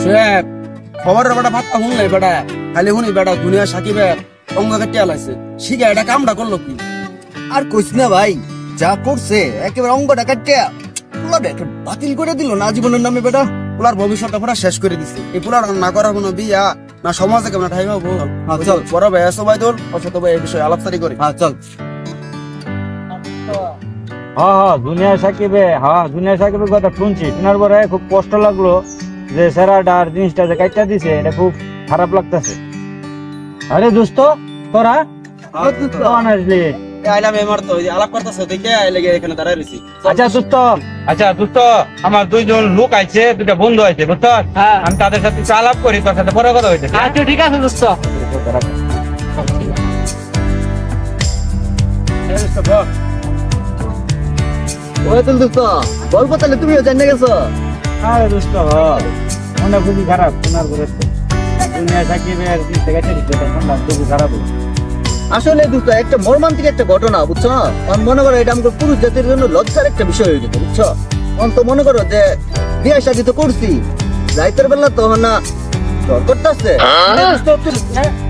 সাহেব খবরের বেটা ভাত শুনলে বেটা খালি শুনি বেটা দুনিয়া সাকিবের অঙ্গ কেটে আলাইছে শিখে এটা কামটা করলো কি? আর কইস না ভাই, যা করছে একেবারে অঙ্গটা কাটিয়া বাতিল করে দিল না জীবনের নামে বেটা। পোলার ভবিষ্যৎটা পুরা শেষ করে দিছে। এই পোলার না করার কোনো বিয়া না সমাজে কেমন ঠাই পাবো। চল বড় ভাই সবাই তোর অসত ভাই এই বিষয়ে আলাপচারি করি। চল। দুনিয়া সাকিবের কথা শুনছি, শোনার পরে খুব কষ্ট লাগলো যে সেরাটার জিনিসটা যে কাইটা দিছে, এটা খুব খারাপ লাগতেছে। আরে দোস্ত তোরা আসলি? আইলাম এমার তো আলাপ করতেছে দেখে লেগে এখানে দাঁড়ায় রয়েছি। আচ্ছা দোস্ত আমার দুইজন লোক আইছে, দুটা বন্ধু আইছে বুঝছ, আমি তাদের সাথে একটু আলাপ করি, তোর সাথে পরে কথা হইতেছে। আচ্ছা ঠিক আছে দোস্ত। গল্প তাহলে তুমিও জানিয়ে গেছো? আরে দোস্ত মনে খুবই খারাপ শোনার পরে, দুনিয়া সাকিবের জিনিসটা কাইটা দিচ্ছে, শুনলাম খুবই খারাপ। আসলে দুটো একটা মর্মান্তিক একটা ঘটনা বুঝছো। মনে করো এটা আমাদের পুরুষ জাতির জন্য লজ্জার একটা বিষয় হয়ে গেছে বুঝছো। তো মনে করো যে বিয়ে শাদী তো করছি, রাইতের বেলা তো না জ্বর করতেছে।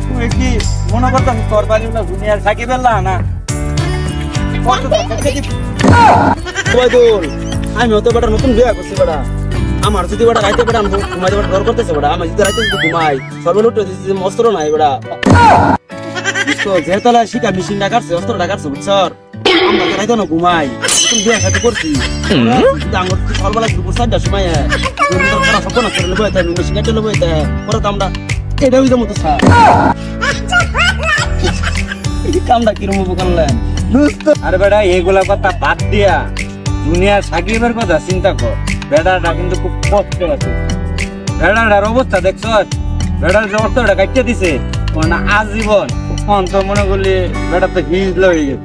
তুই কি মনে করতাম তোর বাড়ি না দুনিয়ার সাকিবের না? আমি হতে বেটা নতুন বিয়া করছি বেটা, আমার যদি বেটা রাইতে বেটা ঘুমাইতে বেটা ডর করতেছে বেটা, আমি যদি রাইতে যদি ঘুমাই সর্বল উঠে অস্ত্র নাই বেটা। যেতলা শিখা মেশিনটা কাটছে অস্ত্রটা কাটছে বুঝছর, আমরা রাইতে না ঘুমাই নতুন বিয়া সাথে করছি। আমার সকালবেলা দুপুর 4টার সময় সব না করে নেবো মেশিন কাটে নেবো পরে তো আমরা এটা হইতে মতো কামটা কিরম করলেন? আরে বেটা এগুলা কথা বাদ দিয়া দুনিয়ার সাকিবের কথা চিন্তা কর। বেড়াটা কিন্তু খুব কষ্ট আছে, বেড়াটার অবস্থা দেখছ, বেড়ার যে অর্থটা কাটতে দিছে না আজীবন। তো মনে করলি বেটা তো হিজ হয়ে গেছে।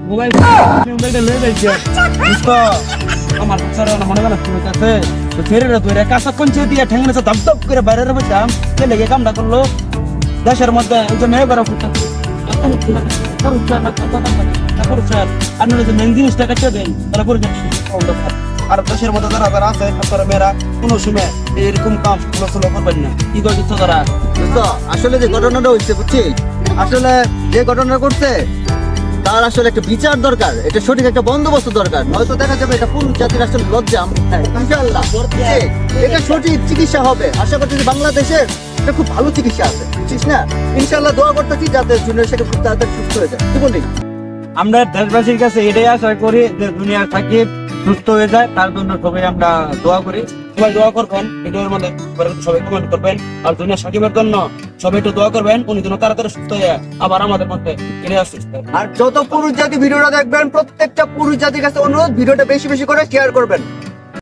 আমার মনে করেন ছেড়ে তুই কাঁচা কঞ্চে দিয়ে ঠেঙ্গে ধপ ধপ করে বাইরে বলতাম কে লেগে কামটা করলো দেশের মধ্যে মেয়ে করা মেন জিনিসটা কাটতে দেন তাহলে আর দেশের মধ্যে যারা যারা আছে আপনারা মেয়েরা কোনো সময় এরকম কাম চলো করবেন না। কি করছো তারা? আসলে যে ঘটনাটা হয়েছে বুঝছি, আসলে যে ঘটনা করছে তার আসলে একটা বিচার দরকার, এটা সঠিক একটা বন্দোবস্ত দরকার, নয়তো দেখা যাবে এটা পুরুষ জাতির আসলে লজ্জা। ইনশাআল্লাহ এটা সঠিক চিকিৎসা হবে। আশা করছি যে বাংলাদেশের এটা খুব ভালো চিকিৎসা আছে বুঝছিস না। ইনশাআল্লাহ দোয়া করতেছি যাতে জুনিয়র সাকিব খুব তাড়াতাড়ি সুস্থ হয়ে যায়। কি বলি? আমরা দেশবাসীর কাছে এটাই আশা করি যে দুনিয়ার সাকিব সুস্থ হয়ে যায়, তার জন্য সবাই আমরা দোয়া করি। সবাই দোয়া করবেন, ভিডিওর মধ্যে সবাই কমেন্ট করবেন, আর দুনিয়া সাকিবের জন্য সবাই একটু দোয়া করবেন, উনি যেন তাড়াতাড়ি সুস্থ হয়ে আবার আমাদের মধ্যে ফিরে আসছে। আর যত পুরুষ জাতি ভিডিওটা দেখবেন প্রত্যেকটা পুরুষ জাতির কাছে অনুরোধ ভিডিওটা বেশি বেশি করে শেয়ার করবেন।